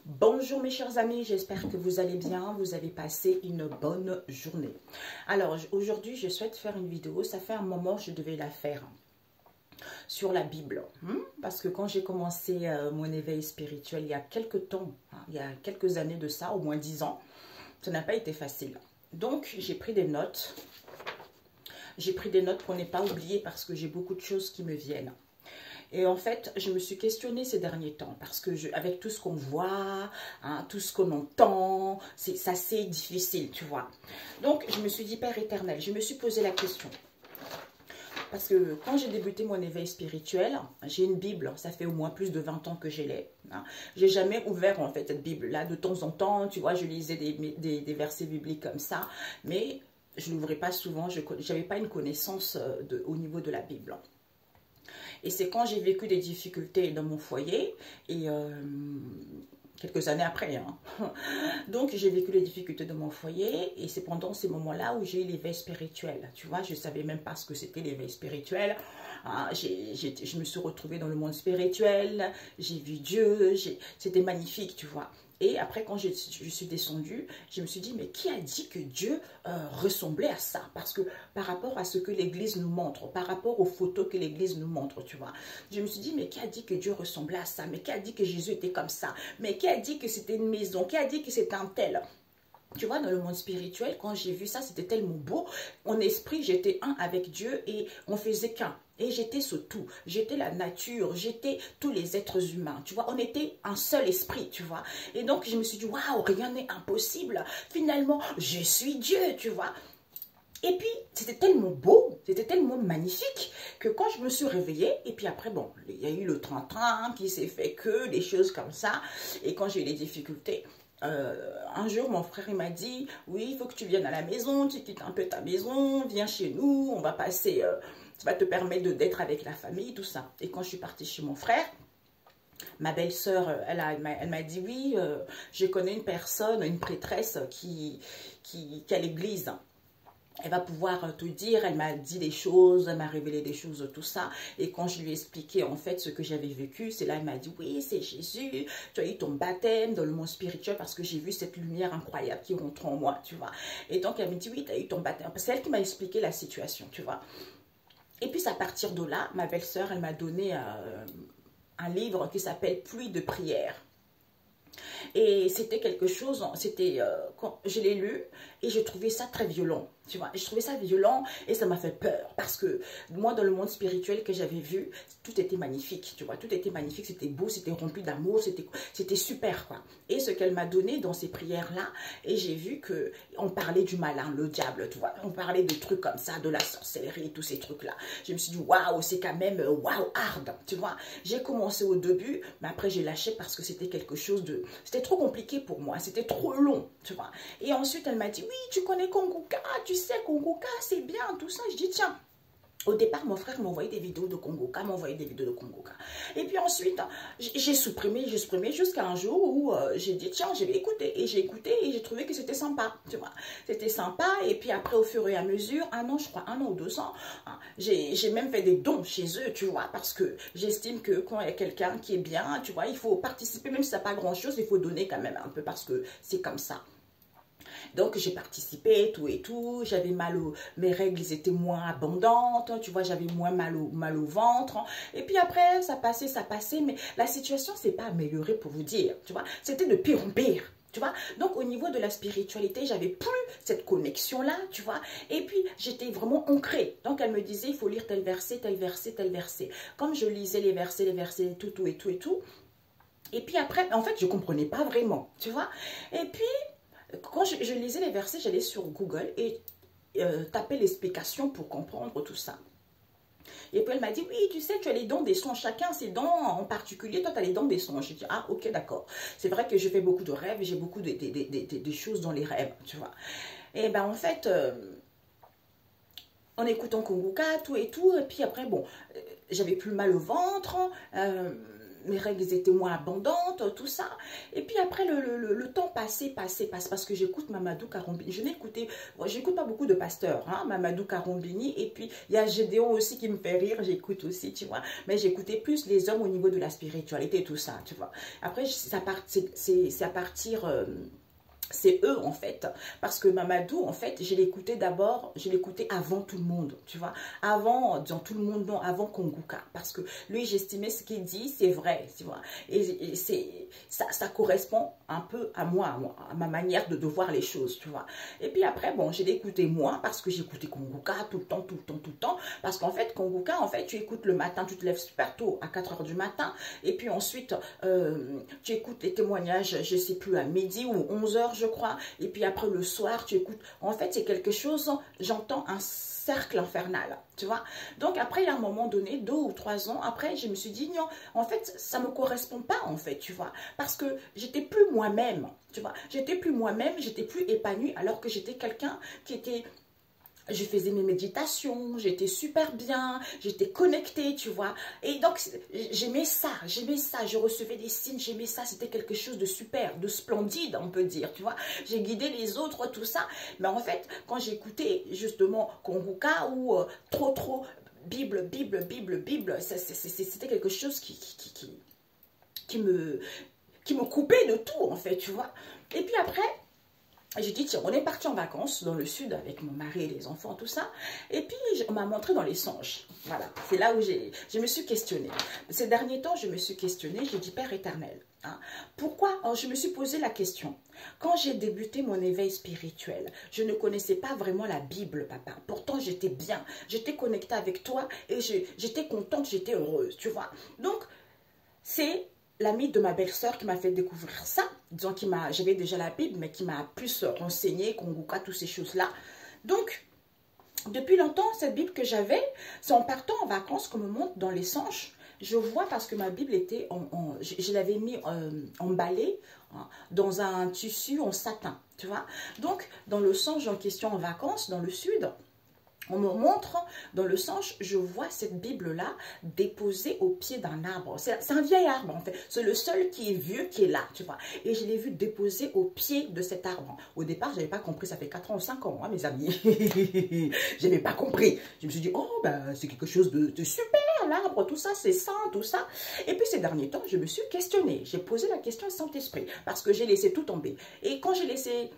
Bonjour mes chers amis, j'espère que vous allez bien, vous avez passé une bonne journée. Alors aujourd'hui je souhaite faire une vidéo, ça fait un moment que je devais la faire sur la Bible. Parce que quand j'ai commencé mon éveil spirituel il y a quelques temps, il y a quelques années de ça, au moins 10 ans, ça n'a pas été facile. Donc j'ai pris des notes. J'ai pris des notes pour ne pas oublier parce que j'ai beaucoup de choses qui me viennent. Et en fait, je me suis questionnée ces derniers temps parce que avec tout ce qu'on voit, tout ce qu'on entend, c'est assez difficile, tu vois. Donc, je me suis dit, Père éternel, je me suis posé la question. Parce que quand j'ai débuté mon éveil spirituel, j'ai une Bible, ça fait au moins plus de 20 ans que je l'ai. J'ai jamais ouvert en fait cette Bible-là. De temps en temps, tu vois, je lisais des versets bibliques comme ça, mais je ne l'ouvrais pas souvent, je n'avais pas une connaissance au niveau de la Bible. Et c'est quand j'ai vécu des difficultés dans mon foyer, et quelques années après, donc j'ai vécu les difficultés de mon foyer, et c'est pendant ces moments-là où j'ai eu l'éveil spirituel. Tu vois, je ne savais même pas ce que c'était l'éveil spirituel. Je me suis retrouvée dans le monde spirituel, j'ai vu Dieu, c'était magnifique, tu vois. Et après, quand je suis descendue, je me suis dit, mais qui a dit que Dieu ressemblait à ça? Parce que par rapport à ce que l'Église nous montre, par rapport aux photos que l'Église nous montre, tu vois, je me suis dit, mais qui a dit que Dieu ressemblait à ça? Mais qui a dit que Jésus était comme ça? Mais qui a dit que c'était une maison? Qui a dit que c'était un tel? Tu vois, dans le monde spirituel, quand j'ai vu ça, c'était tellement beau. En esprit, j'étais un avec Dieu et on faisait qu'un. Et j'étais ce tout. J'étais la nature, j'étais tous les êtres humains. Tu vois, on était un seul esprit, tu vois. Et donc, je me suis dit, waouh, rien n'est impossible. Finalement, je suis Dieu, tu vois. Et puis, c'était tellement beau, c'était tellement magnifique que quand je me suis réveillée, et puis après, bon, il y a eu le train-train qui s'est fait que, des choses comme ça. Et quand j'ai eu des difficultés, un jour, mon frère il m'a dit, oui, il faut que tu viennes à la maison, tu quittes un peu ta maison, viens chez nous, on va passer, ça va te permettre d'être avec la famille, tout ça. Et quand je suis partie chez mon frère, ma belle-sœur, elle m'a dit, oui, je connais une personne, une prêtresse qui a l'église. Elle va pouvoir te dire, elle m'a dit des choses, elle m'a révélé des choses, tout ça. Et quand je lui ai expliqué en fait ce que j'avais vécu, c'est là elle m'a dit, oui, c'est Jésus, tu as eu ton baptême dans le monde spirituel parce que j'ai vu cette lumière incroyable qui rentre en moi, tu vois. Et donc elle me dit, oui, tu as eu ton baptême. C'est elle qui m'a expliqué la situation, tu vois. Et puis à partir de là, ma belle-sœur, elle m'a donné un livre qui s'appelle Pluie de prière. Et c'était quelque chose, je l'ai lu et je trouvais ça très violent, tu vois. Je trouvais ça violent et ça m'a fait peur parce que moi, dans le monde spirituel que j'avais vu, tout était magnifique, tu vois. Tout était magnifique, c'était beau, c'était rempli d'amour, c'était super, quoi. Et ce qu'elle m'a donné dans ces prières-là, et j'ai vu qu'on parlait du malin, le diable, tu vois. On parlait de trucs comme ça, de la sorcellerie, tous ces trucs-là. Je me suis dit, waouh, c'est quand même, waouh, hard, tu vois. J'ai commencé au début, mais après j'ai lâché parce que c'était quelque chose de... C'était trop compliqué pour moi, c'était trop long, tu vois. Et ensuite, elle m'a dit, oui, tu connais Kongoka, tu sais, Kongoka, c'est bien, tout ça. Je dis, tiens. Au départ, mon frère m'envoyait des vidéos de Kongoka, Et puis ensuite, j'ai supprimé jusqu'à un jour où j'ai dit, tiens, je vais écouter. Et j'ai écouté et j'ai trouvé que c'était sympa, tu vois. C'était sympa. Et puis après, au fur et à mesure, un an ou 2 ans, j'ai même fait des dons chez eux, tu vois, parce que j'estime que quand il y a quelqu'un qui est bien, tu vois, il faut participer, même si ça n'a pas grand-chose, il faut donner quand même un peu parce que c'est comme ça. Donc, j'ai participé, tout et tout. J'avais mes règles étaient moins abondantes. Tu vois, j'avais moins mal au ventre. Et puis après, ça passait. Mais la situation s'est pas améliorée pour vous dire. Tu vois, c'était de pire en pire. Tu vois, donc au niveau de la spiritualité, j'avais plus cette connexion-là, tu vois. Et puis, j'étais vraiment ancrée. Donc, elle me disait, il faut lire tel verset, tel verset, tel verset. Comme je lisais les versets, tout et tout. Et puis après, en fait, je comprenais pas vraiment, tu vois. Et puis, quand je lisais les versets, j'allais sur Google et tapais l'explication pour comprendre tout ça. Et puis elle m'a dit, oui, tu sais, tu as les dons des songes, chacun ses dons en particulier, toi tu as les dons des songes. J'ai dit, ah ok, d'accord. C'est vrai que je fais beaucoup de rêves, j'ai beaucoup de choses dans les rêves, tu vois. Et ben en fait, en écoutant Kongoka, tout et tout, et puis après, bon, j'avais plus mal au ventre, mes règles étaient moins abondantes, tout ça. Et puis après, le temps passe, parce que j'écoute Mamadou Karombini. J'écoute pas beaucoup de pasteurs, hein, Mamadou Karombini. Et puis, il y a Gédéon aussi qui me fait rire, j'écoute aussi, tu vois. Mais j'écoutais plus les hommes au niveau de la spiritualité, tout ça, tu vois. Après, c'est à partir... c'est eux en fait, parce que Mamadou en fait, je l'écoutais d'abord, je l'écoutais avant tout le monde, tu vois, avant, dans tout le monde, non, avant Konguka, parce que lui j'estimais ce qu'il dit, c'est vrai, tu vois, et ça correspond un peu à moi, à ma manière de voir les choses, tu vois. Et puis après, bon, je l'écoutais moins, parce que j'écoutais Konguka tout le temps, parce qu'en fait, Konguka, en fait, tu écoutes le matin, tu te lèves super tôt, à 4 h du matin, et puis ensuite, tu écoutes les témoignages, je sais plus, à midi ou 11 h, je crois, et puis après le soir tu écoutes, en fait c'est quelque chose, j'entends un cercle infernal, tu vois. Donc après il y a un moment donné, 2 ou 3 ans après, je me suis dit non, en fait ça me correspond pas en fait, tu vois, parce que j'étais plus moi-même, tu vois, j'étais plus moi-même, j'étais plus épanouie, alors que j'étais quelqu'un qui était... Je faisais mes méditations, j'étais super bien, j'étais connectée, tu vois. Et donc, j'aimais ça, je recevais des signes, j'aimais ça, c'était quelque chose de super, de splendide, on peut dire, tu vois. J'ai guidé les autres, tout ça. Mais en fait, quand j'écoutais justement Konguka ou trop, Bible, c'était quelque chose qui me coupait de tout, en fait, tu vois. Et puis après... J'ai dit, tiens, on est parti en vacances dans le sud avec mon mari et les enfants, tout ça. Et puis, on m'a montré dans les songes. Voilà, c'est là où je me suis questionnée. Ces derniers temps, je me suis questionnée, j'ai dit, Père éternel, hein, pourquoi? Alors, je me suis posé la question. Quand j'ai débuté mon éveil spirituel, je ne connaissais pas vraiment la Bible, papa. Pourtant, j'étais bien, j'étais connectée avec toi et j'étais contente, j'étais heureuse, tu vois. Donc, c'est... l'ami de ma belle-sœur qui m'a fait découvrir ça, disons j'avais déjà la Bible, mais qui m'a plus renseigné, Konguka, toutes ces choses-là. Donc, depuis longtemps, cette Bible que j'avais, c'est en partant en vacances qu'on me montre dans les songes. Je vois parce que ma Bible était, je l'avais mis emballée hein, dans un tissu en satin, tu vois. Donc, dans le songe en question en vacances, dans le sud, on me montre, dans le songe, je vois cette Bible-là déposée au pied d'un arbre. C'est un vieil arbre, en fait. C'est le seul qui est vieux, qui est là, tu vois. Et je l'ai vu déposé au pied de cet arbre. Au départ, je n'avais pas compris. Ça fait 4 ans ou 5 ans, hein, mes amis. Je n'avais pas compris. Je me suis dit, oh, ben, c'est quelque chose de super, l'arbre, tout ça, c'est sain, tout ça. Et puis, ces derniers temps, je me suis questionnée. J'ai posé la question au Saint-Esprit, parce que j'ai laissé tout tomber. Et quand j'ai laissé...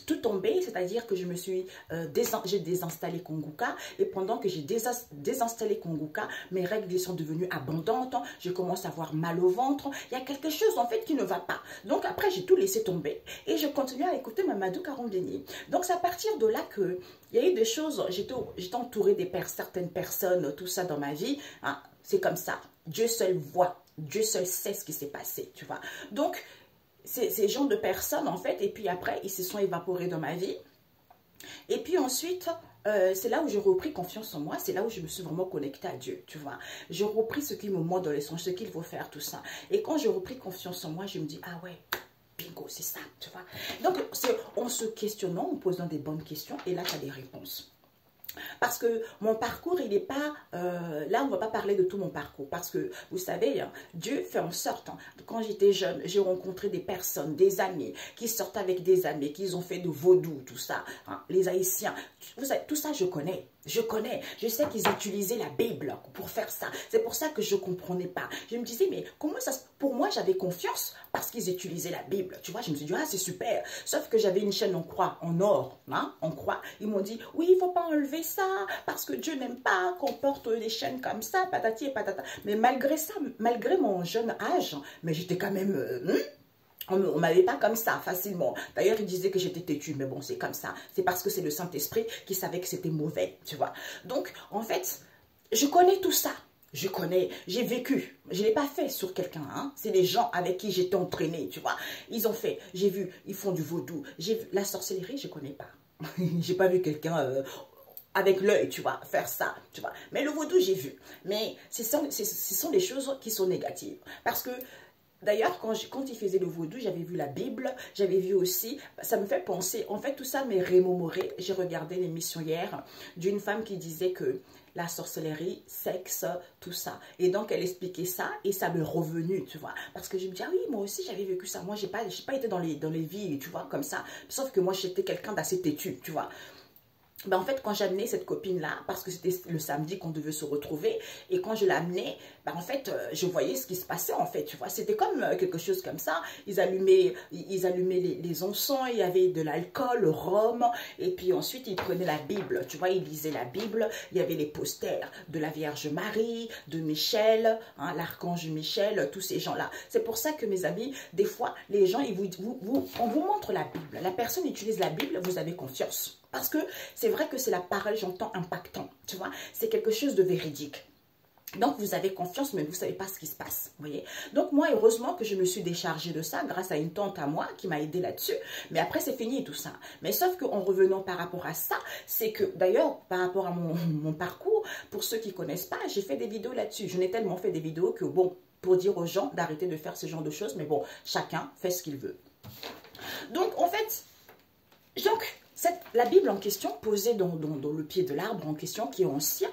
tout tombé, c'est-à-dire que j'ai désinstallé Konguka et pendant que j'ai désinstallé Konguka, mes règles sont devenues abondantes, je commence à avoir mal au ventre, il y a quelque chose en fait qui ne va pas. Donc après j'ai tout laissé tomber et je continue à écouter Mamadou Karombini. Donc c'est à partir de là que il y a eu des choses, j'étais entourée certaines personnes, tout ça dans ma vie, hein, c'est comme ça, Dieu seul voit, Dieu seul sait ce qui s'est passé, tu vois. Donc ces gens de personnes, en fait, et puis après, ils se sont évaporés dans ma vie. Et puis ensuite, c'est là où j'ai repris confiance en moi, c'est là où je me suis vraiment connectée à Dieu, tu vois. J'ai repris ce qu'il me montre dans les songes, ce qu'il faut faire, tout ça. Et quand j'ai repris confiance en moi, je me dis, ah ouais, bingo, c'est ça, tu vois. Donc, en se questionnant, en posant des bonnes questions, et là, tu as des réponses. Parce que mon parcours, il n'est pas... là, on ne va pas parler de tout mon parcours. Parce que, vous savez, hein, Dieu fait en sorte, hein, quand j'étais jeune, j'ai rencontré des personnes, des amis, qui sortent avec des amis, qui ont fait de vaudou, tout ça. Hein, les Haïtiens, vous savez, tout ça, je connais. Je sais qu'ils utilisaient la Bible pour faire ça. C'est pour ça que je ne comprenais pas. Je me disais, mais comment ça... Pour moi, j'avais confiance parce qu'ils utilisaient la Bible. Tu vois, je me suis dit, ah, c'est super. Sauf que j'avais une chaîne en croix, en or, hein, en croix. Ils m'ont dit, oui, il ne faut pas enlever ça parce que Dieu n'aime pas qu'on porte des chaînes comme ça, patati et patata. Mais malgré ça, malgré mon jeune âge, mais j'étais quand même... on ne m'avait pas comme ça facilement. D'ailleurs, il disait que j'étais têtue, mais bon, c'est comme ça. C'est parce que c'est le Saint-Esprit qui savait que c'était mauvais, tu vois. Donc, en fait, je connais tout ça. Je connais, j'ai vécu. Je ne l'ai pas fait sur quelqu'un, hein. C'est les gens avec qui j'étais entraînée, tu vois. Ils ont fait, j'ai vu, ils font du vaudou. J'ai vu la sorcellerie, je ne connais pas. J'ai pas vu quelqu'un... avec l'œil, tu vois, faire ça, tu vois. Mais le vaudou, j'ai vu. Mais ce sont des choses qui sont négatives. Parce que D'ailleurs, quand il faisait le vaudou, j'avais vu la Bible, j'avais vu aussi, ça me fait penser, en fait tout ça m'est remémoré. J'ai regardé l'émission hier d'une femme qui disait que la sorcellerie, sexe, tout ça. Et donc elle expliquait ça et ça m'est revenu, tu vois. Parce que je me dis, ah oui, moi aussi j'avais vécu ça. Moi, j'ai pas été dans les vies, tu vois, comme ça. Sauf que moi, j'étais quelqu'un d'assez têtu, tu vois. Ben en fait, quand j'amenais cette copine-là, parce que c'était le samedi qu'on devait se retrouver, et quand je l'amenais, ben en fait, je voyais ce qui se passait, en fait, tu vois. C'était comme quelque chose comme ça. Ils allumaient les encens, il y avait de l'alcool, le rhum, et puis ensuite, ils prenaient la Bible, tu vois, ils lisaient la Bible, il y avait les posters de la Vierge Marie, de Michel, hein, l'archange Michel, tous ces gens-là. C'est pour ça que, mes amis, des fois, les gens, on vous montre la Bible. La personne utilise la Bible, vous avez confiance. Parce que c'est vrai que c'est la parole, j'entends, impactant, tu vois. C'est quelque chose de véridique. Donc, vous avez confiance, mais vous ne savez pas ce qui se passe, vous voyez. Donc, moi, heureusement que je me suis déchargée de ça grâce à une tante à moi qui m'a aidée là-dessus. Mais après, c'est fini tout ça. Mais sauf qu'en revenant par rapport à ça, c'est que, d'ailleurs, par rapport à mon parcours, pour ceux qui ne connaissent pas, j'ai fait des vidéos là-dessus. Je n'ai tellement fait des vidéos que, bon, pour dire aux gens d'arrêter de faire ce genre de choses, mais bon, chacun fait ce qu'il veut. Donc, en fait, la Bible en question, posée dans le pied de l'arbre en question, qui est ancien,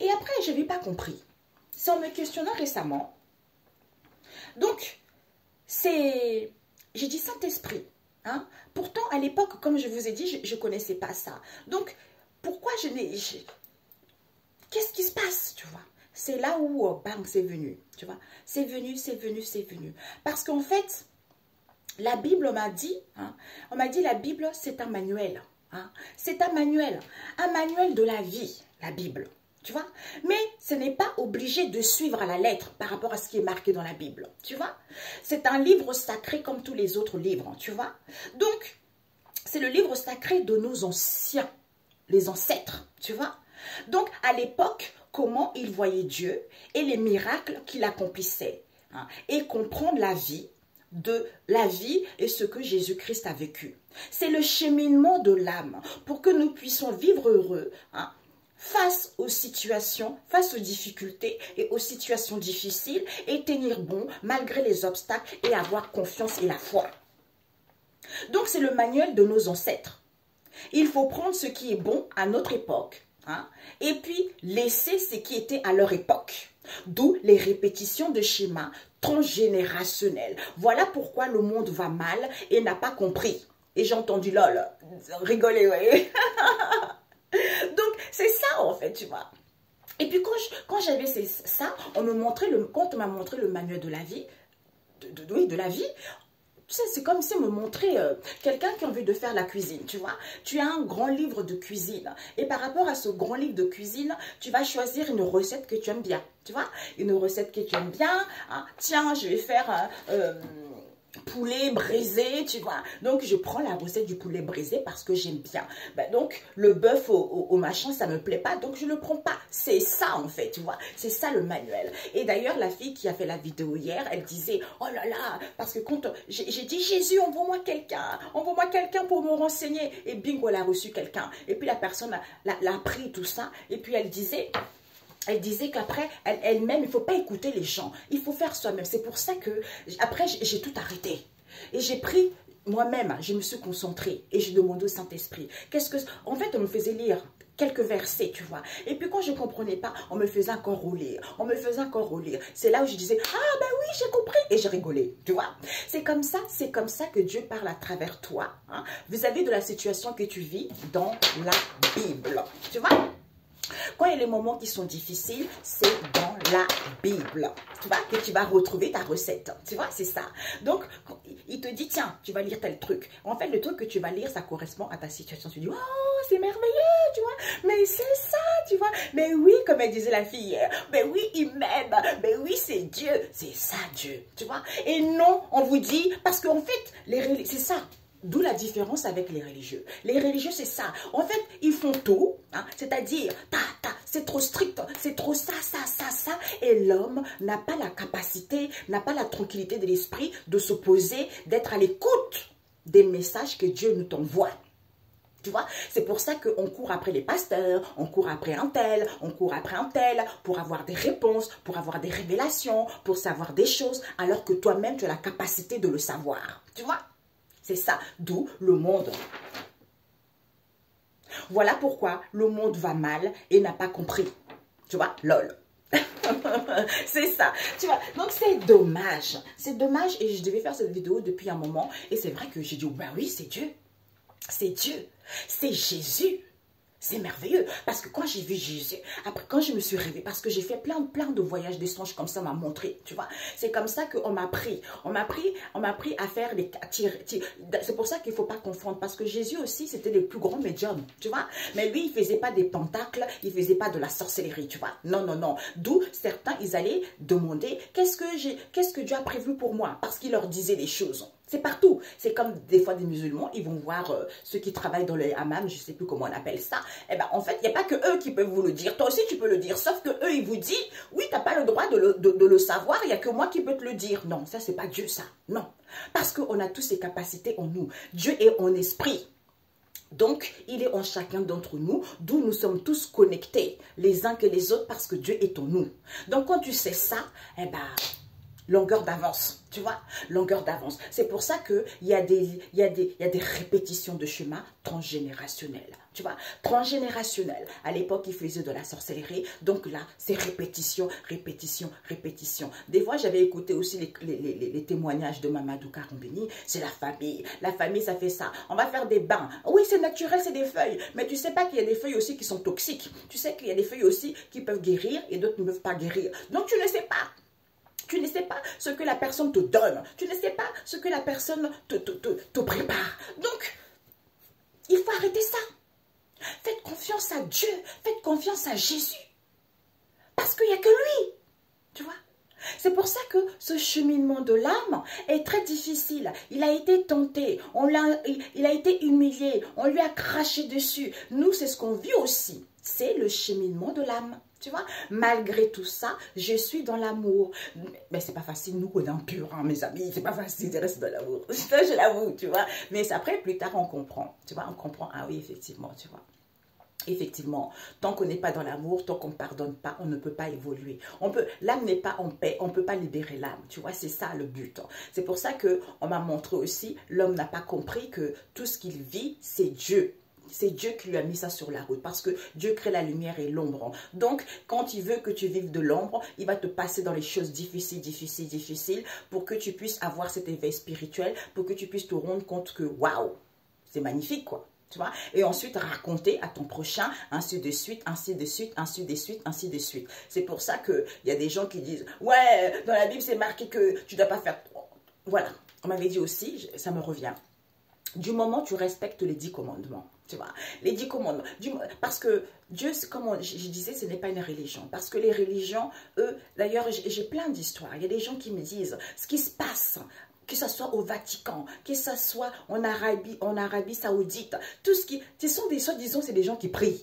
et après, je n'avais pas compris. C'est en me questionnant récemment. Donc, j'ai dit Saint-Esprit. Hein? Pourtant, à l'époque, comme je vous ai dit, je ne connaissais pas ça. Donc, pourquoi qu'est-ce qui se passe, tu vois? C'est là où, bang, c'est venu, tu vois? C'est venu, c'est venu, c'est venu. Parce qu'en fait, la Bible, on m'a dit, la Bible, c'est un manuel. Hein? C'est un manuel de la vie, la Bible. Tu vois? Mais ce n'est pas obligé de suivre à la lettre par rapport à ce qui est marqué dans la Bible. Tu vois? C'est un livre sacré comme tous les autres livres. Tu vois? Donc, c'est le livre sacré de nos anciens, les ancêtres. Tu vois? Donc, à l'époque, comment ils voyaient Dieu et les miracles qu'il accomplissait. Hein? Et comprendre la vie et ce que Jésus-Christ a vécu. C'est le cheminement de l'âme pour que nous puissions vivre heureux, hein, face aux situations, face aux difficultés et aux situations difficiles et tenir bon malgré les obstacles et avoir confiance et la foi. Donc c'est le manuel de nos ancêtres. Il faut prendre ce qui est bon à notre époque, hein, et puis laisser ce qui était à leur époque. D'où les répétitions de schémas transgénérationnels. Voilà pourquoi le monde va mal et n'a pas compris. Et j'ai entendu lol, rigoler, oui. Donc, c'est ça, en fait, tu vois. Et puis, quand j'avais ça, quand on m'a montré le manuel de la vie, de la vie, tu sais, c'est comme si on me montrait quelqu'un qui a envie de faire la cuisine, tu vois. Tu as un grand livre de cuisine. Et par rapport à ce grand livre de cuisine, tu vas choisir une recette que tu aimes bien, tu vois. Une recette que tu aimes bien. Hein. Tiens, je vais faire poulet braisé, tu vois. Donc, je prends la recette du poulet braisé parce que j'aime bien. Ben, donc, le bœuf au machin, ça me plaît pas, donc je le prends pas. C'est ça, en fait, tu vois. C'est ça, le manuel. Et d'ailleurs, la fille qui a fait la vidéo hier, elle disait, oh là là, parce que quand j'ai dit, Jésus, envoie-moi quelqu'un pour me renseigner. Et bingo, elle a reçu quelqu'un. Et puis, la personne l'a pris, tout ça. Et puis, elle disait qu'après, elle-même, il ne faut pas écouter les gens. Il faut faire soi-même. C'est pour ça que, après, j'ai tout arrêté. Et j'ai pris, moi-même, je me suis concentrée. Et j'ai demandé au Saint-Esprit. En fait, on me faisait lire quelques versets, tu vois. Et puis, quand je ne comprenais pas, on me faisait encore relire. C'est là où je disais, ah ben oui, j'ai compris. Et j'ai rigolé, tu vois. C'est comme ça que Dieu parle à travers toi. Hein, vis-à-vis de la situation que tu vis dans la Bible. Tu vois? Quand il y a les moments qui sont difficiles, c'est dans la Bible. Tu vois, que tu vas retrouver ta recette. Tu vois, c'est ça. Donc, il te dit, tiens, tu vas lire tel truc. En fait, le truc que tu vas lire, ça correspond à ta situation. Tu dis, oh, c'est merveilleux, tu vois. Mais c'est ça, tu vois. Mais oui, comme elle disait la fille hier. Mais oui, il m'aime. Mais oui, c'est Dieu. C'est ça, Dieu. Tu vois. Et non, on vous dit, parce qu'en fait, c'est ça. D'où la différence avec les religieux. Les religieux, c'est ça. En fait, ils font tout, hein, c'est-à-dire, c'est trop strict, c'est trop ça, et l'homme n'a pas la capacité, n'a pas la tranquillité de l'esprit de se poser, d'être à l'écoute des messages que Dieu nous t'envoie. Tu vois, c'est pour ça qu'on court après les pasteurs, on court après un tel, on court après un tel, pour avoir des réponses, pour avoir des révélations, pour savoir des choses, alors que toi-même, tu as la capacité de le savoir. Tu vois, c'est ça, d'où le monde. Voilà pourquoi le monde va mal et n'a pas compris. Tu vois, lol. C'est ça, tu vois, donc c'est dommage et je devais faire cette vidéo depuis un moment et c'est vrai que j'ai dit, bah oui, c'est Dieu, c'est Jésus. C'est merveilleux, parce que quand j'ai vu Jésus, après quand je me suis réveillée, parce que j'ai fait plein de voyages d'échange comme ça, m'a montré, tu vois. C'est comme ça qu'on m'a appris, on m'a appris à faire des tirs. C'est pour ça qu'il ne faut pas confondre, parce que Jésus aussi, c'était le plus grand médium, tu vois. Mais lui, il ne faisait pas des pentacles, il ne faisait pas de la sorcellerie, tu vois. Non, non, non. D'où certains, ils allaient demander, qu'est-ce que Dieu a prévu pour moi? Parce qu'il leur disait des choses. C'est partout. C'est comme des fois des musulmans, ils vont voir ceux qui travaillent dans les hammams, je ne sais plus comment on appelle ça. Eh bien, en fait, il n'y a pas que eux qui peuvent vous le dire. Toi aussi, tu peux le dire. Sauf que eux, ils vous disent, oui, tu n'as pas le droit de le savoir, il n'y a que moi qui peux te le dire. Non, ça, c'est pas Dieu, ça. Non. Parce qu'on a tous ces capacités en nous. Dieu est en esprit. Donc, il est en chacun d'entre nous, d'où nous sommes tous connectés, les uns que les autres, parce que Dieu est en nous. Donc, quand tu sais ça, eh bien, longueur d'avance, tu vois, longueur d'avance. C'est pour ça qu'il y a des répétitions de chemin transgénérationnels, tu vois, transgénérationnels. À l'époque, ils faisaient de la sorcellerie, donc là, c'est répétition, répétition, répétition. Des fois, j'avais écouté aussi les témoignages de Mamadou Karoumbeni, c'est la famille, ça fait ça. On va faire des bains. Oui, c'est naturel, c'est des feuilles, mais tu sais pas qu'il y a des feuilles aussi qui sont toxiques. Tu sais qu'il y a des feuilles aussi qui peuvent guérir et d'autres ne peuvent pas guérir. Donc, tu ne sais pas. Tu ne sais pas ce que la personne te donne. Tu ne sais pas ce que la personne te prépare. Donc, il faut arrêter ça. Faites confiance à Dieu. Faites confiance à Jésus. Parce qu'il n'y a que lui. Tu vois? C'est pour ça que ce cheminement de l'âme est très difficile. Il a été tenté. Il a été humilié. On lui a craché dessus. Nous, c'est ce qu'on vit aussi. C'est le cheminement de l'âme. Tu vois, malgré tout ça, je suis dans l'amour. Mais c'est pas facile, nous, on est impurs, hein, mes amis. C'est pas facile de rester dans l'amour. Ça, je l'avoue, tu vois. Mais après, plus tard, on comprend. Tu vois, on comprend. Ah oui, effectivement, tu vois. Effectivement, tant qu'on n'est pas dans l'amour, tant qu'on ne pardonne pas, on ne peut pas évoluer. L'âme n'est pas en paix, on ne peut pas libérer l'âme. Tu vois, c'est ça le but. C'est pour ça qu'on m'a montré aussi, l'homme n'a pas compris que tout ce qu'il vit, c'est Dieu. C'est Dieu qui lui a mis ça sur la route parce que Dieu crée la lumière et l'ombre. Donc, quand il veut que tu vives de l'ombre, il va te passer dans les choses difficiles pour que tu puisses avoir cet éveil spirituel, pour que tu puisses te rendre compte que, waouh, c'est magnifique, quoi. Tu vois? Et ensuite, raconter à ton prochain, ainsi de suite, ainsi de suite, ainsi de suite, ainsi de suite. C'est pour ça qu'il y a des gens qui disent, ouais, dans la Bible, c'est marqué que tu ne dois pas faire... Voilà, on m'avait dit aussi, ça me revient. Du moment où tu respectes les 10 commandements, tu vois, les 10 commandements, parce que Dieu, comme je disais, ce n'est pas une religion, parce que les religions, eux, d'ailleurs, j'ai plein d'histoires, il y a des gens qui me disent ce qui se passe, que ce soit au Vatican, que ce soit en Arabie Saoudite, tout ce qui, ce sont des soi-disant, c'est des gens qui prient,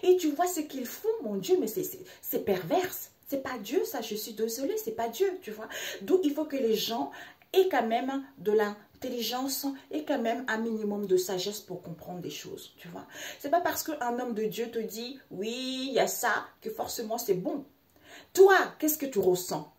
et tu vois ce qu'ils font, mon Dieu, mais c'est perverse, c'est pas Dieu, ça, je suis désolée, c'est pas Dieu, tu vois, d'où il faut que les gens aient quand même de l'intelligence et quand même un minimum de sagesse pour comprendre des choses, tu vois. C'est pas parce qu'un homme de Dieu te dit, oui, il y a ça, que forcément c'est bon. Toi, qu'est-ce que tu ressens?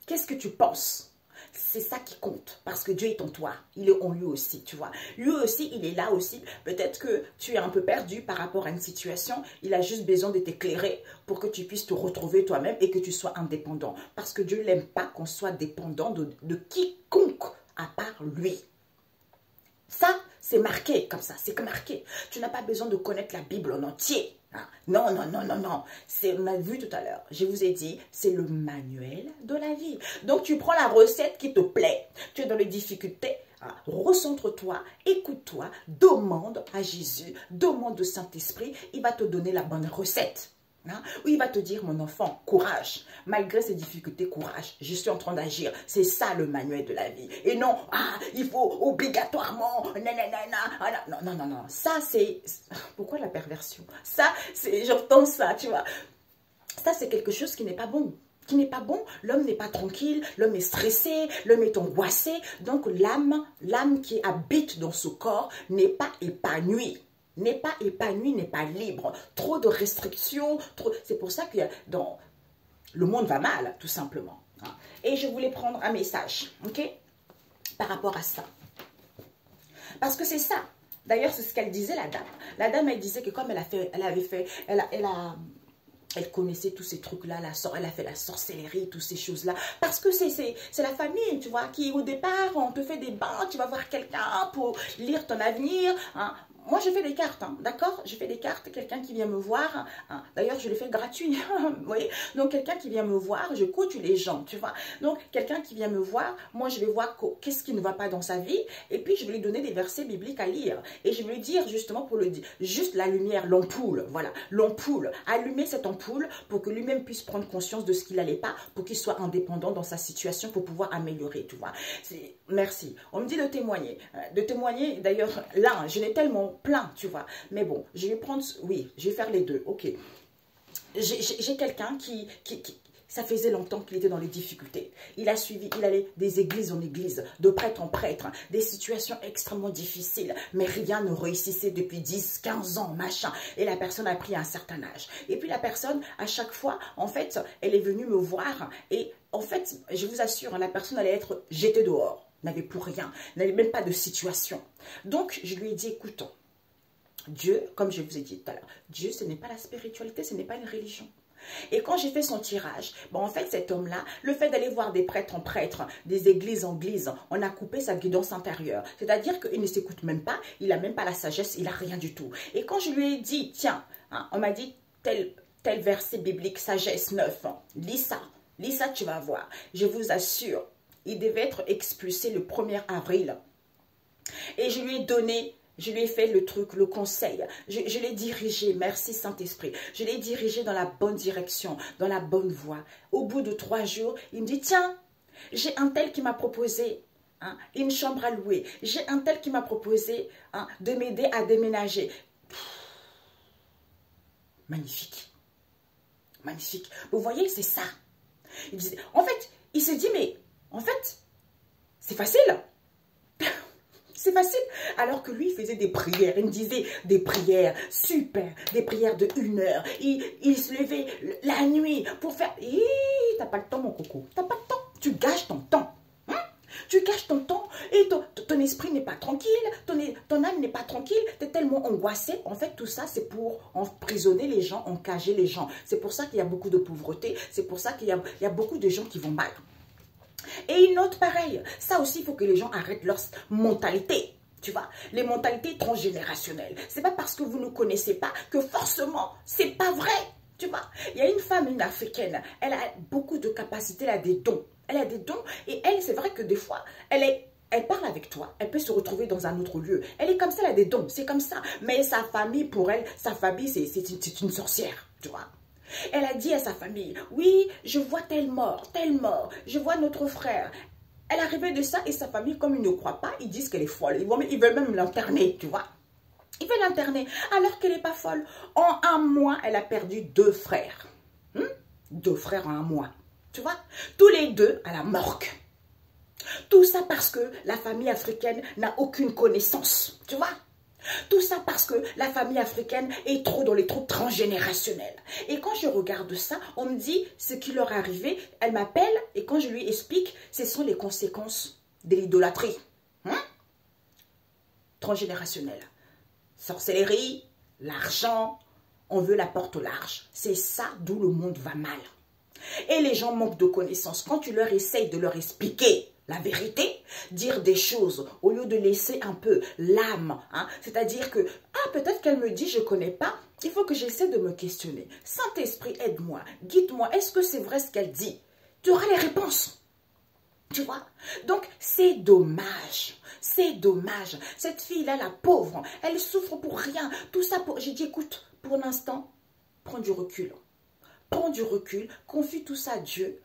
Qu'est-ce que tu penses? C'est ça qui compte, parce que Dieu est en toi, il est en lui aussi, tu vois. Lui aussi, il est là aussi. Peut-être que tu es un peu perdu par rapport à une situation, il a juste besoin de t'éclairer pour que tu puisses te retrouver toi-même et que tu sois indépendant. Parce que Dieu n'aime pas qu'on soit dépendant de quiconque à part lui. Ça, c'est marqué comme ça, c'est marqué. Tu n'as pas besoin de connaître la Bible en entier. Hein. Non, non, non, non, non. On a vu tout à l'heure, je vous ai dit, c'est le manuel de la vie. Donc, tu prends la recette qui te plaît. Tu es dans les difficultés, hein. Recentre-toi, écoute-toi, demande à Jésus, demande au Saint-Esprit, il va te donner la bonne recette. Hein? Ou il va te dire, mon enfant, courage. Malgré ces difficultés, courage. Je suis en train d'agir. C'est ça le manuel de la vie. Et non, il faut obligatoirement... Non, non, non, non. Ça, c'est... Pourquoi la perversion? Ça, c'est... J'entends ça, tu vois. Ça, c'est quelque chose qui n'est pas bon. qui n'est pas bon. L'homme n'est pas tranquille, l'homme est stressé, l'homme est angoissé. Donc l'âme qui habite dans ce corps n'est pas épanouie. N'est pas épanoui, n'est pas libre. Trop de restrictions. C'est pour ça que le monde va mal, tout simplement. Et je voulais prendre un message, ok, par rapport à ça. Parce que c'est ça. D'ailleurs, c'est ce qu'elle disait, la dame. La dame, elle disait que comme elle connaissait tous ces trucs-là, elle a fait la sorcellerie, toutes ces choses-là. Parce que c'est la famille, tu vois, qui au départ, on te fait des bains, tu vas voir quelqu'un pour lire ton avenir. Hein. Moi, je fais des cartes, hein, d'accord? Je fais des cartes, quelqu'un qui vient me voir. Hein. D'ailleurs, je le fais gratuit. Vous voyez? Donc, quelqu'un qui vient me voir, je coach les gens, tu vois. Donc, quelqu'un qui vient me voir, moi, je vais voir qu'est-ce qui ne va pas dans sa vie. Et puis, je vais lui donner des versets bibliques à lire. Et je vais lui dire, justement, pour le dire, juste la lumière, l'ampoule, voilà. L'ampoule. Allumer cette ampoule pour que lui-même puisse prendre conscience de ce qu'il n'allait pas, pour qu'il soit indépendant dans sa situation, pour pouvoir améliorer, tu vois. Merci. On me dit de témoigner. De témoigner, d'ailleurs, là, je n'ai tellement plein, tu vois. Mais bon, je vais prendre, oui, je vais faire les deux, ok. J'ai quelqu'un qui ça faisait longtemps qu'il était dans les difficultés. Il allait des églises en églises, de prêtre en prêtre, des situations extrêmement difficiles, mais rien ne réussissait depuis 10, 15 ans, machin. Et la personne a pris un certain âge. Et puis la personne, à chaque fois, en fait, elle est venue me voir et en fait, je vous assure, la personne allait être jetée dehors, n'avait plus rien, n'avait même pas de situation. Donc, je lui ai dit, écoute, Dieu, comme je vous ai dit tout à l'heure, Dieu, ce n'est pas la spiritualité, ce n'est pas une religion. Et quand j'ai fait son tirage, en fait, cet homme-là, le fait d'aller voir des prêtres en prêtres, des églises en églises, on a coupé sa guidance intérieure. C'est-à-dire qu'il ne s'écoute même pas, il n'a même pas la sagesse, il n'a rien du tout. Et quand je lui ai dit, tiens, hein, on m'a dit tel verset biblique, sagesse 9, lis ça, tu vas voir. Je vous assure, il devait être expulsé le 1er avril. Et je lui ai donné... Je lui ai fait le truc, le conseil. Je l'ai dirigé, merci Saint-Esprit. Je l'ai dirigé dans la bonne direction, dans la bonne voie. Au bout de 3 jours, il me dit, tiens, j'ai un tel qui m'a proposé une chambre à louer. J'ai un tel qui m'a proposé de m'aider à déménager. Magnifique. Magnifique. Vous voyez, c'est ça. En fait, il se dit, mais en fait, c'est facile. C'est facile. Alors que lui, il faisait des prières. Il me disait des prières super. Des prières de 1 heure. Il se levait la nuit pour faire... T'as pas le temps, mon coco. T'as pas le temps. Tu gâches ton temps. Hein? Tu gâches ton temps et ton esprit n'est pas tranquille. Ton âme n'est pas tranquille. Tu es tellement angoissé. En fait, tout ça, c'est pour emprisonner les gens, encager les gens. C'est pour ça qu'il y a beaucoup de pauvreté. C'est pour ça qu'il y a beaucoup de gens qui vont mal. Et une autre pareille, ça aussi il faut que les gens arrêtent leur mentalité, tu vois, les mentalités transgénérationnelles. C'est pas parce que vous ne connaissez pas que forcément c'est pas vrai, tu vois. Il y a une femme, une africaine, elle a beaucoup de capacités, elle a des dons. Elle a des dons et elle, c'est vrai que des fois, elle parle avec toi, elle peut se retrouver dans un autre lieu. Elle est comme ça, elle a des dons, c'est comme ça. Mais sa famille, pour elle, sa famille, c'est une sorcière, tu vois. Elle a dit à sa famille, oui, je vois tel mort, je vois notre frère. Elle arrivait de ça et sa famille, comme ils ne croient pas, ils disent qu'elle est folle. Ils veulent même l'interner, tu vois. Ils veulent l'interner alors qu'elle n'est pas folle. En 1 mois, elle a perdu 2 frères. 2 frères en 1 mois, tu vois. Tous les 2 à la morgue. Tout ça parce que la famille africaine n'a aucune connaissance, tu vois. Tout ça parce que la famille africaine est trop dans les trucs transgénérationnels. Et quand je regarde ça, on me dit ce qui leur est arrivé. Elle m'appelle et quand je lui explique, ce sont les conséquences de l'idolâtrie. Transgénérationnelle. Sorcellerie, l'argent, on veut la porte au large. C'est ça d'où le monde va mal. Et les gens manquent de connaissances. Quand tu leur essayes de leur expliquer la vérité, dire des choses au lieu de laisser un peu l'âme, c'est-à-dire que, peut-être qu'elle me dit, je ne connais pas, il faut que j'essaie de me questionner. Saint-Esprit, aide-moi, guide-moi, est-ce que c'est vrai ce qu'elle dit? Tu auras les réponses, tu vois. Donc, c'est dommage, c'est dommage. Cette fille-là, la pauvre, elle souffre pour rien, tout ça pour... J'ai dit, écoute, pour l'instant, prends du recul. Prends du recul, confie tout ça à Dieu.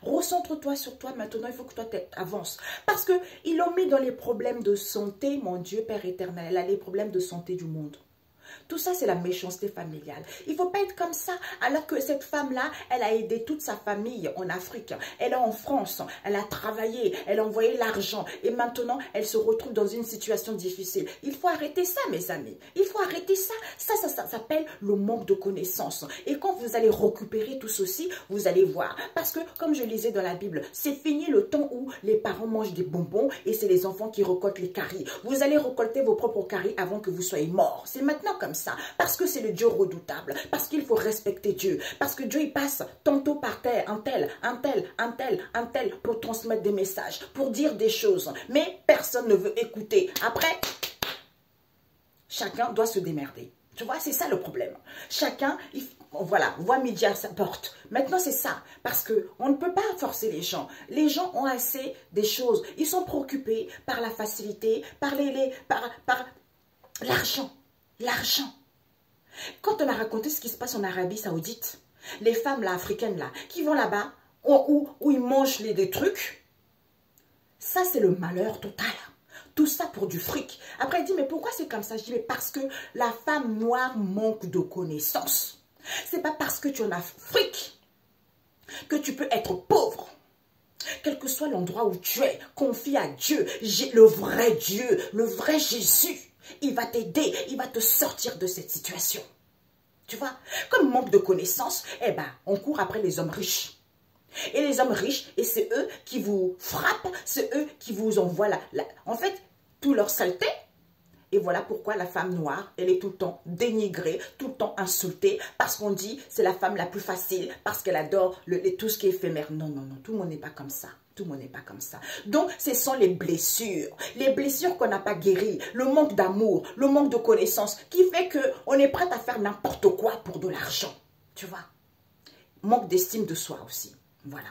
Recentre-toi sur toi maintenant, il faut que toi avances. Parce qu'ils l'ont mis dans les problèmes de santé, mon Dieu Père éternel, elle a les problèmes de santé du monde. Tout ça, c'est la méchanceté familiale. Il ne faut pas être comme ça. Alors que cette femme-là, elle a aidé toute sa famille en Afrique. Elle est en France. Elle a travaillé. Elle a envoyé l'argent. Et maintenant, elle se retrouve dans une situation difficile. Il faut arrêter ça, mes amis. Il faut arrêter ça. Ça s'appelle le manque de connaissances. Et quand vous allez récupérer tout ceci, vous allez voir. Parce que, comme je lisais dans la Bible, c'est fini le temps où les parents mangent des bonbons et c'est les enfants qui récoltent les caries. Vous allez récolter vos propres caries avant que vous soyez morts. C'est maintenant comme ça. Parce que c'est le Dieu redoutable. Parce qu'il faut respecter Dieu. Parce que Dieu, il passe tantôt par terre, un tel, pour transmettre des messages, pour dire des choses. Mais personne ne veut écouter. Après, chacun doit se démerder. Tu vois, c'est ça le problème. Chacun, voilà, voit midi à sa porte. Maintenant, c'est ça. Parce qu'on ne peut pas forcer les gens. Les gens ont assez des choses. Ils sont préoccupés par la facilité, par l'argent. L'argent. Quand on a raconté ce qui se passe en Arabie Saoudite, les femmes là, africaines là, qui vont là-bas, où ils mangent des trucs, ça c'est le malheur total. Tout ça pour du fric. Après, elle dit, mais pourquoi c'est comme ça? Je dis, mais parce que la femme noire manque de connaissances. C'est pas parce que tu en as fric que tu peux être pauvre. Quel que soit l'endroit où tu es, confie à Dieu. Le vrai Dieu, le vrai Jésus. Il va t'aider, il va te sortir de cette situation. Tu vois, comme manque de connaissances, eh ben, on court après les hommes riches. Et les hommes riches, et c'est eux qui vous frappent, c'est eux qui vous envoient en fait, tout leur saleté. Et voilà pourquoi la femme noire, elle est tout le temps dénigrée, tout le temps insultée, parce qu'on dit c'est la femme la plus facile, parce qu'elle adore tout ce qui est éphémère. Non, non, non, tout le monde n'est pas comme ça. Tout le monde n'est pas comme ça. Donc, ce sont les blessures qu'on n'a pas guéries, le manque d'amour, le manque de connaissances, qui fait qu'on est prêt à faire n'importe quoi pour de l'argent. Tu vois? Manque d'estime de soi aussi. Voilà.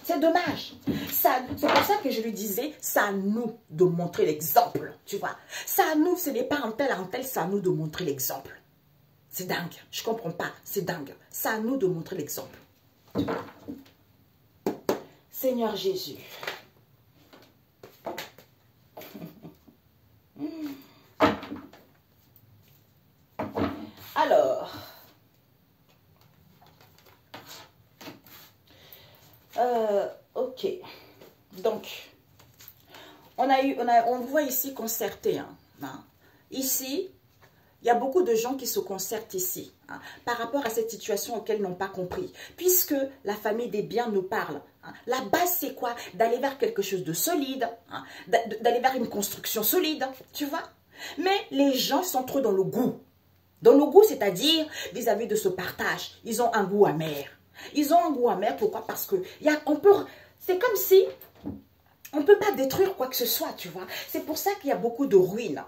C'est dommage. C'est pour ça que je lui disais, c'est à nous de montrer l'exemple. Tu vois? C'est à nous, ce n'est pas un tel, c'est à nous de montrer l'exemple. C'est dingue. Je ne comprends pas. C'est dingue. C'est à nous de montrer l'exemple. Tu vois? Seigneur Jésus. Alors, ok. Donc, on voit ici concerter. Ici, il y a beaucoup de gens qui se concertent ici par rapport à cette situation auquel ils n'ont pas compris. Puisque la famille des biens nous parle. La base, c'est quoi? D'aller vers quelque chose de solide, d'aller vers une construction solide, tu vois? Mais les gens sont trop dans le goût. Dans le goût, c'est-à-dire vis-à-vis de ce partage. Ils ont un goût amer. Ils ont un goût amer, pourquoi? Parce que c'est comme si on ne peut pas détruire quoi que ce soit, tu vois? C'est pour ça qu'il y a beaucoup de ruines.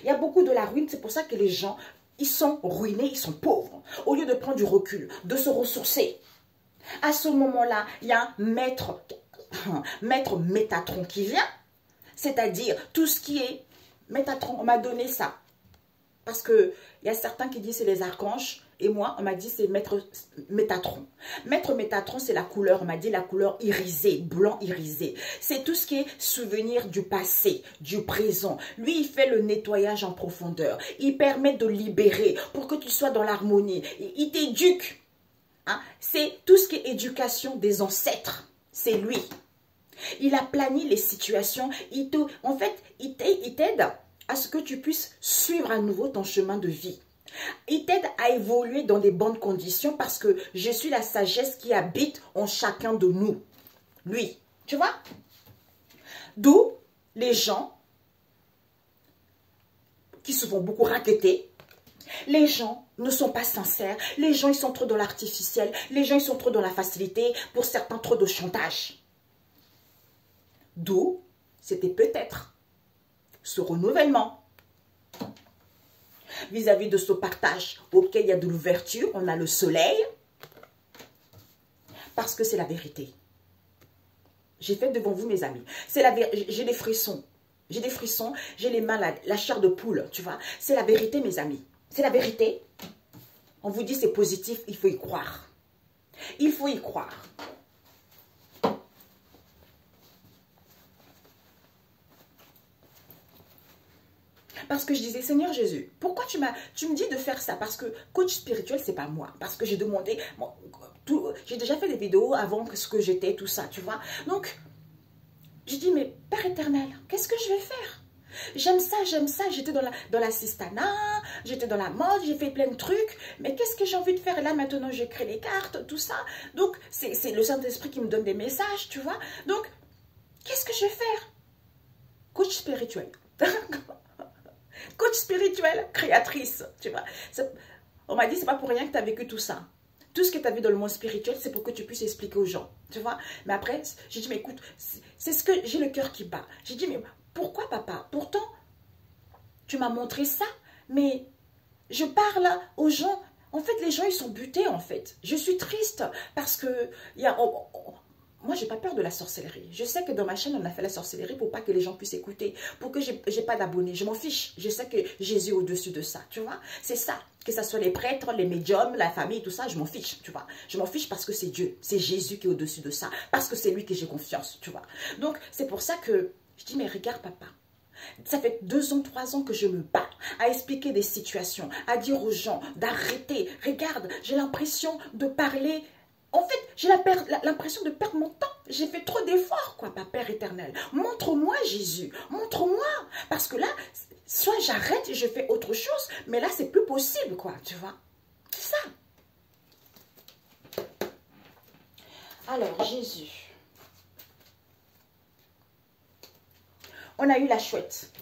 Il y a beaucoup de la ruine, c'est pour ça que les gens, ils sont ruinés, ils sont pauvres. Au lieu de prendre du recul, de se ressourcer. À ce moment-là, il y a un maître Métatron qui vient. C'est-à-dire, tout ce qui est Métatron, on m'a donné ça. Parce qu'il y a certains qui disent c'est les archanges. Et moi, on m'a dit c'est Maître Métatron. Maître Métatron, c'est la couleur. On m'a dit la couleur irisée, blanc irisé. C'est tout ce qui est souvenir du passé, du présent. Lui, il fait le nettoyage en profondeur. Il permet de libérer pour que tu sois dans l'harmonie. Il t'éduque. C'est tout ce qui est éducation des ancêtres. C'est lui. Il aplanit les situations. En fait, il t'aide à ce que tu puisses suivre à nouveau ton chemin de vie. Il t'aide à évoluer dans des bonnes conditions parce que je suis la sagesse qui habite en chacun de nous. Lui, tu vois? D'où les gens qui se font beaucoup raqueter. Les gens ne sont pas sincères. Les gens, ils sont trop dans l'artificiel. Les gens, ils sont trop dans la facilité. Pour certains, trop de chantage. D'où, c'était peut-être ce renouvellement. Vis-à-vis de ce partage auquel il y a de l'ouverture, on a le soleil. Parce que c'est la vérité. J'ai fait devant vous, mes amis. C'est la vérité. J'ai des frissons. J'ai des frissons. J'ai les mains, la chair de poule, tu vois. C'est la vérité, mes amis. C'est la vérité. On vous dit c'est positif, il faut y croire. Il faut y croire. Parce que je disais, Seigneur Jésus, pourquoi tu me dis de faire ça? Parce que coach spirituel, c'est pas moi. Parce que j'ai demandé, bon, j'ai déjà fait des vidéos avant que ce que j'étais, tout ça, tu vois. Donc, j'ai dit, mais Père éternel, qu'est-ce que je vais faire? J'aime ça, j'étais dans l'assistanat, j'étais dans la mode, j'ai fait plein de trucs, mais qu'est-ce que j'ai envie de faire? Et là, maintenant, j'écris les cartes, tout ça. Donc, c'est le Saint-Esprit qui me donne des messages, tu vois. Donc, qu'est-ce que je vais faire? Coach spirituel. Coach spirituel, créatrice, tu vois. On m'a dit, c'est pas pour rien que tu as vécu tout ça. Tout ce que tu as vu dans le monde spirituel, c'est pour que tu puisses expliquer aux gens, tu vois. Mais après, j'ai dit, mais écoute, c'est ce que j'ai le cœur qui bat. J'ai dit, mais pourquoi papa? Pourtant, tu m'as montré ça, mais je parle aux gens. En fait, les gens, ils sont butés, en fait. Je suis triste parce que moi, j'ai pas peur de la sorcellerie. Je sais que dans ma chaîne, on a fait la sorcellerie pour pas que les gens puissent écouter, pour que j'ai pas d'abonnés. Je m'en fiche. Je sais que Jésus est au-dessus de ça, tu vois. C'est ça. Que ce soit les prêtres, les médiums, la famille, tout ça, je m'en fiche, tu vois. Je m'en fiche parce que c'est Dieu. C'est Jésus qui est au-dessus de ça. Parce que c'est lui que j'ai confiance, tu vois. Donc, c'est pour ça que je dis, mais regarde, papa. Ça fait 2 ans, 3 ans que je me bats à expliquer des situations, à dire aux gens d'arrêter. Regarde, j'ai l'impression de parler. En fait, j'ai l'impression de perdre mon temps. J'ai fait trop d'efforts, quoi, Père éternel. Montre-moi, Jésus. Montre-moi. Parce que là, soit j'arrête et je fais autre chose, mais là, c'est plus possible, quoi, tu vois. C'est ça. Alors, Jésus. On a eu la chouette.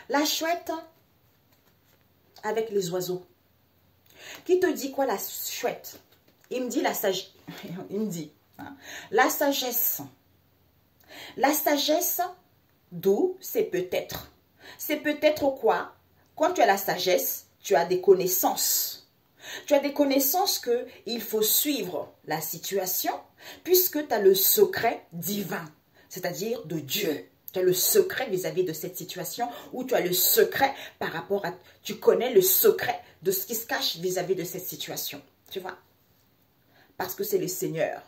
La chouette avec les oiseaux. Qui te dit quoi, la chouette? Il me dit la sagesse. Il me dit la sagesse. La sagesse, d'où c'est peut-être. C'est peut-être quoi? Quand tu as la sagesse, tu as des connaissances. Tu as des connaissances qu'il faut suivre la situation puisque tu as le secret divin, c'est-à-dire de Dieu. Tu as le secret vis-à-vis de cette situation ou tu as le secret par rapport à... Tu connais le secret de ce qui se cache vis-à-vis de cette situation. Tu vois? Parce que c'est le Seigneur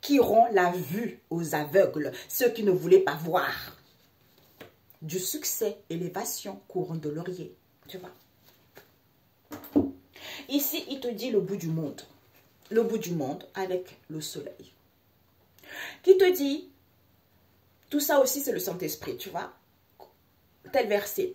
qui rend la vue aux aveugles, ceux qui ne voulaient pas voir. Du succès, élévation, couronne de laurier. Tu vois? Ici, il te dit le bout du monde. Le bout du monde avec le soleil. Qui te dit, tout ça aussi c'est le Saint-Esprit, tu vois. Tel verset,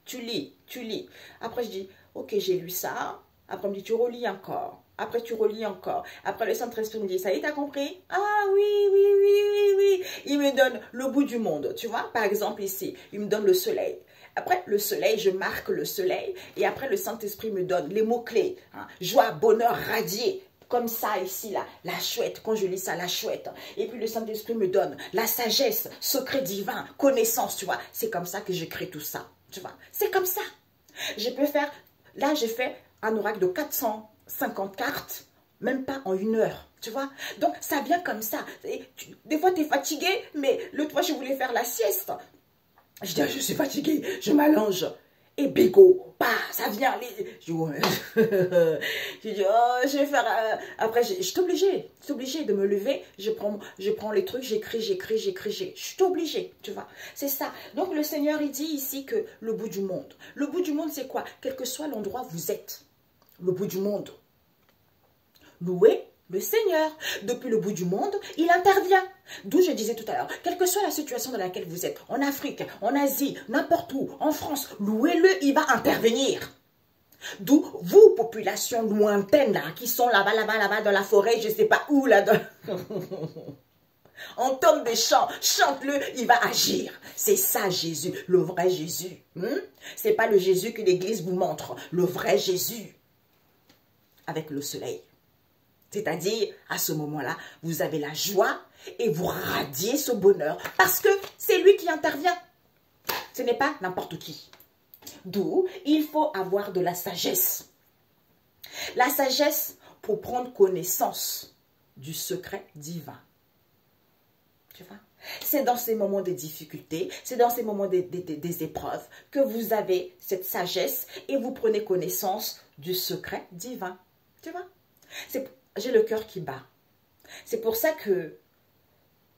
tu lis, tu lis. Après je dis, ok, j'ai lu ça. Après on me dit, tu relis encore. Après tu relis encore. Après le Saint-Esprit me dit, ça y est, t'as compris? Ah oui, oui, oui, oui, oui. Il me donne le bout du monde, tu vois. Par exemple ici, il me donne le soleil. Après le soleil, je marque le soleil. Et après le Saint-Esprit me donne les mots-clés. Hein. Joie, bonheur, radier. Comme ça ici, là, la chouette, quand je lis ça, la chouette. Et puis le Saint-Esprit me donne la sagesse, secret divin, connaissance, tu vois. C'est comme ça que j'écris tout ça, tu vois. C'est comme ça. Je peux faire, là j'ai fait un oracle de 450 cartes, même pas en 1 heure, tu vois. Donc ça vient comme ça. Des fois tu es fatigué, mais l'autre fois je voulais faire la sieste. Je dis, je suis fatiguée, je m'allonge. Et bigo, bah, ça vient. Je dis, ouais. Je dis, oh, je vais faire... Après, je suis obligée de me lever. Je prends les trucs, j'écris. Je suis obligée, tu vois. C'est ça. Donc, le Seigneur, il dit ici que le bout du monde. Le bout du monde, c'est quoi? Quel que soit l'endroit où vous êtes. Le bout du monde. Louez le Seigneur. Depuis le bout du monde, il intervient. D'où je disais tout à l'heure, quelle que soit la situation dans laquelle vous êtes, en Afrique, en Asie, n'importe où, en France, louez-le, il va intervenir. D'où vous, population lointaine, là, qui sont là-bas, dans la forêt, je ne sais pas où, là, entendre des chants, chante-le, il va agir. C'est ça Jésus, le vrai Jésus. C'est pas le Jésus que l'Église vous montre, le vrai Jésus, avec le soleil. C'est-à-dire, à ce moment-là, vous avez la joie et vous radiez ce bonheur parce que c'est lui qui intervient. Ce n'est pas n'importe qui. D'où, il faut avoir de la sagesse. La sagesse pour prendre connaissance du secret divin. Tu vois? C'est dans ces moments de difficultés, c'est dans ces moments des épreuves que vous avez cette sagesse et vous prenez connaissance du secret divin. Tu vois? J'ai le cœur qui bat. C'est pour ça que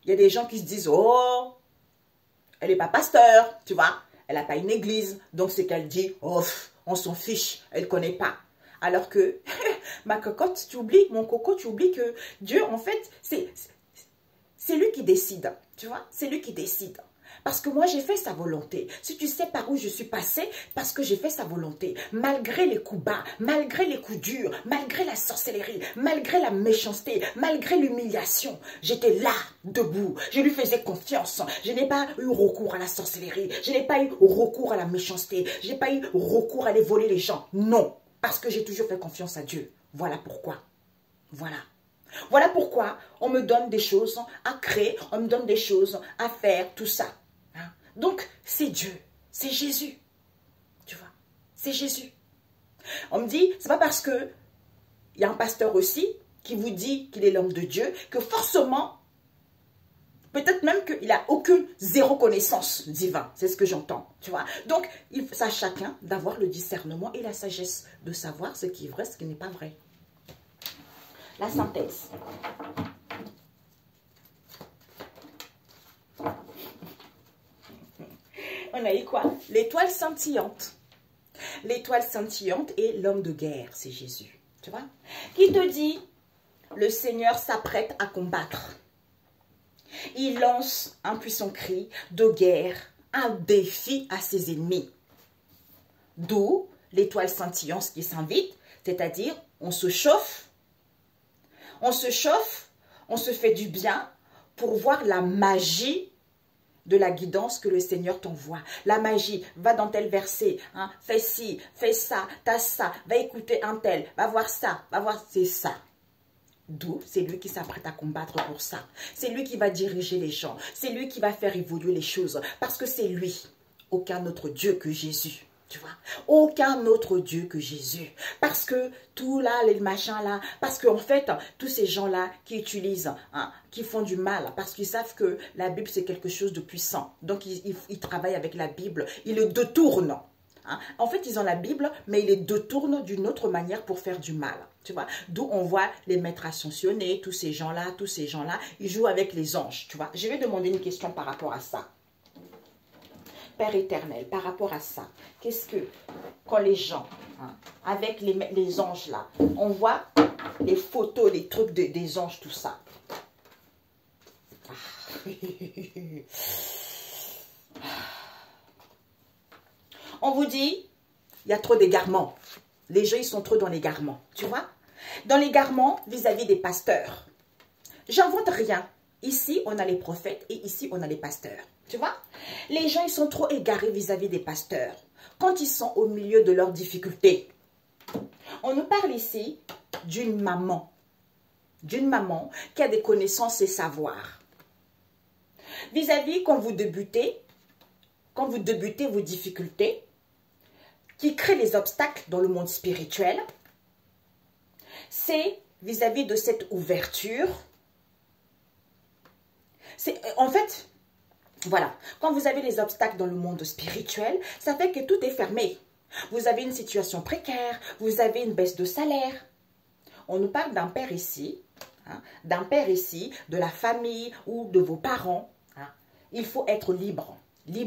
il y a des gens qui se disent, oh, elle n'est pas pasteur, tu vois. elle n'a pas une église. Donc, ce qu'elle dit, oh, on s'en fiche, elle ne connaît pas. Alors que, ma cocotte, tu oublies, mon coco, tu oublies que Dieu, en fait, c'est lui qui décide. Tu vois, c'est lui qui décide. Parce que moi, j'ai fait sa volonté. Si tu sais par où je suis passée, parce que j'ai fait sa volonté. Malgré les coups bas, malgré les coups durs, malgré la sorcellerie, malgré la méchanceté, malgré l'humiliation, j'étais là, debout. Je lui faisais confiance. Je n'ai pas eu recours à la sorcellerie. Je n'ai pas eu recours à la méchanceté. Je n'ai pas eu recours à aller voler les gens. Non, parce que j'ai toujours fait confiance à Dieu. Voilà pourquoi. Voilà. Voilà pourquoi on me donne des choses à créer, on me donne des choses à faire, tout ça. Hein? Donc, c'est Dieu, c'est Jésus. Tu vois, c'est Jésus. On me dit, c'est pas parce que il y a un pasteur aussi qui vous dit qu'il est l'homme de Dieu que forcément, peut-être même qu'il n'a aucune zéro connaissance divine. C'est ce que j'entends. Tu vois. Donc, il faut à chacun d'avoir le discernement et la sagesse de savoir ce qui est vrai, ce qui n'est pas vrai. La synthèse. On a eu quoi? L'étoile scintillante. L'étoile scintillante et l'homme de guerre, c'est Jésus. Tu vois? Qui te dit, le Seigneur s'apprête à combattre. Il lance un puissant cri de guerre, un défi à ses ennemis. D'où l'étoile scintillante qui s'invite, c'est-à-dire on se chauffe. On se chauffe, on se fait du bien pour voir la magie de la guidance que le Seigneur t'envoie. La magie, va dans tel verset, hein, fais ci, fais ça, t'as ça, va écouter un tel, va voir ça, va voir, c'est ça. D'où c'est lui qui s'apprête à combattre pour ça. C'est lui qui va diriger les gens. C'est lui qui va faire évoluer les choses. Parce que c'est lui, aucun autre Dieu que Jésus. Tu vois, aucun autre Dieu que Jésus. Parce que tout là, les machins là, parce qu'en fait, tous ces gens-là qui utilisent, hein, qui font du mal, parce qu'ils savent que la Bible c'est quelque chose de puissant. Donc ils travaillent avec la Bible, ils le détournent. Hein. En fait, ils ont la Bible, mais ils les détournent d'une autre manière pour faire du mal. Tu vois, d'où on voit les maîtres ascensionnés, tous ces gens-là, ils jouent avec les anges. Tu vois, je vais demander une question par rapport à ça. Père éternel, par rapport à ça, qu'est-ce que, quand les gens, hein, avec les anges là, on voit les photos, les trucs des anges, tout ça. On vous dit, il y a trop d'égarements. Les gens, ils sont trop dans l'égarement, tu vois. Dans l'égarement vis-à-vis des pasteurs. J'invente rien. Ici, on a les prophètes et ici, on a les pasteurs. Tu vois, les gens, ils sont trop égarés vis-à-vis des pasteurs. Quand ils sont au milieu de leurs difficultés. On nous parle ici d'une maman. D'une maman qui a des connaissances et savoirs. Vis-à-vis, quand vous débutez vos difficultés, qui crée les obstacles dans le monde spirituel, c'est vis-à-vis de cette ouverture. En fait, voilà, quand vous avez les obstacles dans le monde spirituel, ça fait que tout est fermé. Vous avez une situation précaire, vous avez une baisse de salaire. On nous parle d'un père ici, hein, de la famille ou de vos parents. Hein. Il faut être libre,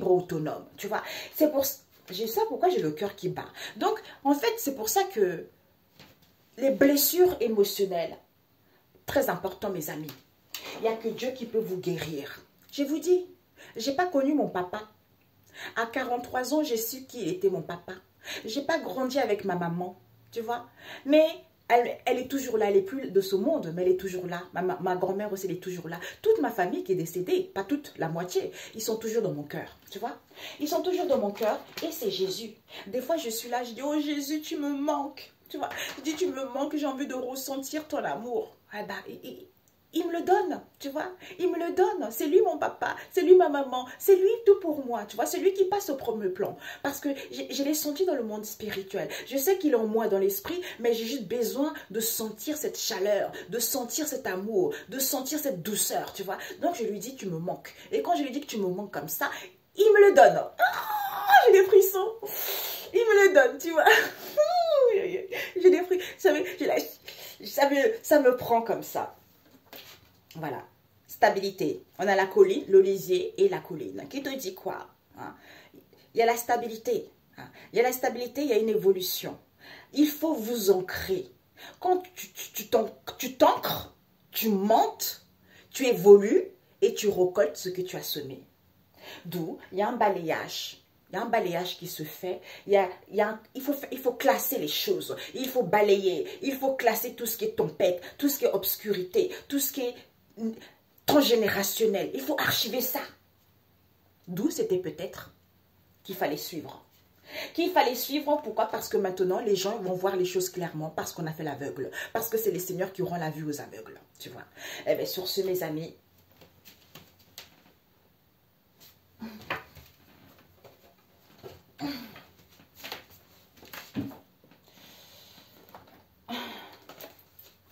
autonome, tu vois. C'est pour ça pourquoi j'ai le cœur qui bat. Donc, en fait, c'est pour ça que les blessures émotionnelles, très important, mes amis. Il n'y a que Dieu qui peut vous guérir. Je vous dis, je n'ai pas connu mon papa. À 43 ans, j'ai su qui était mon papa. Je n'ai pas grandi avec ma maman, tu vois. Mais elle est toujours là, elle n'est plus de ce monde, mais elle est toujours là. Ma grand-mère aussi, elle est toujours là. Toute ma famille qui est décédée, pas toute, la moitié, ils sont toujours dans mon cœur, tu vois. Ils sont toujours dans mon cœur et c'est Jésus. Des fois, je suis là, je dis, oh Jésus, tu me manques. Tu vois, je dis, tu me manques, j'ai envie de ressentir ton amour. Ah bah, il me le donne, tu vois. Il me le donne. C'est lui mon papa, c'est lui ma maman, c'est lui tout pour moi, tu vois. C'est lui qui passe au premier plan. Parce que je l'ai senti dans le monde spirituel. Je sais qu'il est en moi dans l'esprit, mais j'ai juste besoin de sentir cette chaleur, de sentir cet amour, de sentir cette douceur, tu vois. Donc je lui dis, tu me manques. Et quand je lui dis que tu me manques comme ça, il me le donne. Oh, j'ai des frissons. Il me le donne, tu vois. J'ai des frissons. Ça me prend comme ça. Voilà, stabilité. On a la colline, l'Olisier et la colline. Qui te dit quoi? Hein? il y a la stabilité. Hein. Il y a la stabilité, il y a une évolution. Il faut vous ancrer. Quand tu t'ancres, tu montes, tu évolues et tu récoltes ce que tu as semé. D'où, il y a un balayage. Il y a un balayage qui se fait. Il faut classer les choses. Il faut balayer. Il faut classer tout ce qui est tempête, tout ce qui est obscurité, tout ce qui est transgénérationnel. Il faut archiver ça. D'où c'était peut-être qu'il fallait suivre. Pourquoi? Parce que maintenant, les gens vont voir les choses clairement parce qu'on a fait l'aveugle. Parce que c'est les seigneurs qui auront la vue aux aveugles. Tu vois. Eh bien, sur ce, mes amis,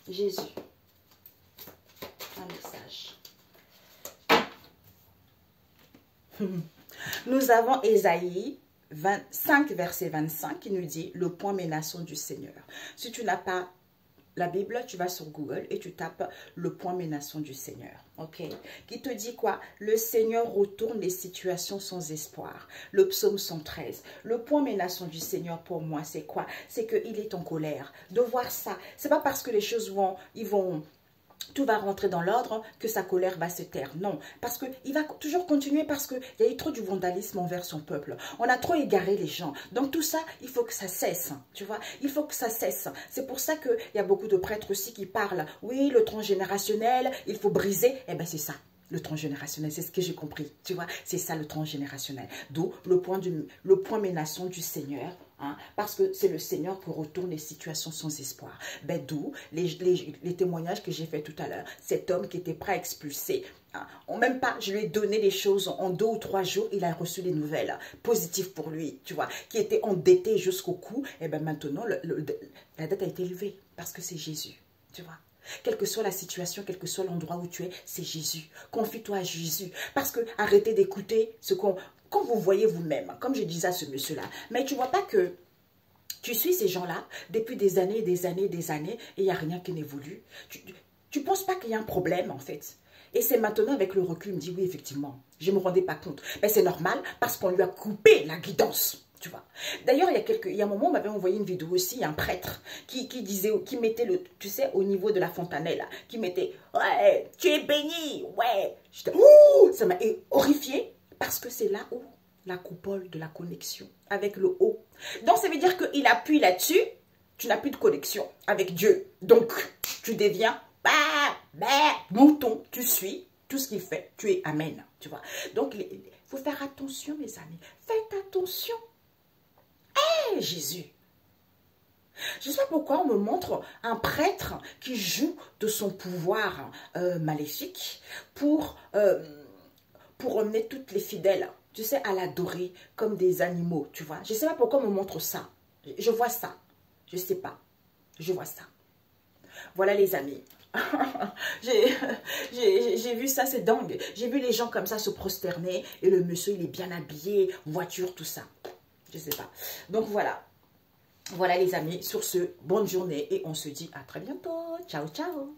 Jésus, un message. Nous avons Ésaïe 25, verset 25, qui nous dit le point menaçant du Seigneur. Si tu n'as pas la Bible, tu vas sur Google et tu tapes le point menaçant du Seigneur. Ok? Qui te dit quoi? Le Seigneur retourne les situations sans espoir. Le psaume 113. Le point menaçant du Seigneur pour moi, c'est quoi? C'est qu'il est en colère. De voir ça. C'est pas parce que les choses tout va rentrer dans l'ordre que sa colère va se taire. Non, parce qu'il va toujours continuer parce qu'il y a eu trop du vandalisme envers son peuple. On a trop égaré les gens. Donc tout ça, il faut que ça cesse. Tu vois, il faut que ça cesse. C'est pour ça qu'il y a beaucoup de prêtres aussi qui parlent. Oui, le transgénérationnel, il faut briser. Eh bien, c'est ça. Le transgénérationnel, c'est ce que j'ai compris. Tu vois, c'est ça le transgénérationnel. D'où le point menaçant du Seigneur. Hein, parce que c'est le Seigneur qui retourne les situations sans espoir. Ben, d'où les témoignages que j'ai fait tout à l'heure. Cet homme qui était prêt à expulser. Hein, même pas, je lui ai donné les choses en 2 ou 3 jours, il a reçu des nouvelles positives pour lui, tu vois, qui était endetté jusqu'au cou. Et ben maintenant, la dette a été levée parce que c'est Jésus, tu vois. Quelle que soit la situation, quel que soit l'endroit où tu es, c'est Jésus. Confie-toi à Jésus. Parce que arrêtez d'écouter ce qu'on... Quand vous voyez vous-même, comme je disais à ce monsieur-là, mais tu ne vois pas que tu suis ces gens-là depuis des années, et il n'y a rien qui n'évolue. Tu ne penses pas qu'il y a un problème, en fait. Et c'est maintenant, avec le recul, il me dit, oui, effectivement, je ne me rendais pas compte. Mais c'est normal, parce qu'on lui a coupé la guidance. Tu vois. D'ailleurs, il y a un moment, on m'avait envoyé une vidéo aussi, un prêtre qui mettait tu sais, au niveau de la fontanelle, qui mettait, ouais, tu es béni, ouais. J'étais, ouh, ça m'a horrifiée, parce que c'est là où la coupole de la connexion avec le haut. Donc, ça veut dire qu'il appuie là-dessus, tu n'as plus de connexion avec Dieu. Donc, tu deviens, mouton, tu suis tout ce qu'il fait, tu es amen, tu vois. Donc, il faut faire attention, mes amis, faites attention. Jésus. Je ne sais pas pourquoi on me montre un prêtre qui joue de son pouvoir maléfique pour emmener toutes les fidèles, tu sais, à l'adorer comme des animaux, tu vois. Je ne sais pas pourquoi on me montre ça. Je vois ça. Je ne sais pas. Je vois ça. Voilà les amis. J'ai vu ça, c'est dingue. J'ai vu les gens comme ça se prosterner et le monsieur, il est bien habillé, voiture, tout ça. Je sais pas. Donc voilà. Voilà les amis. Sur ce, bonne journée et on se dit à très bientôt. Ciao, ciao.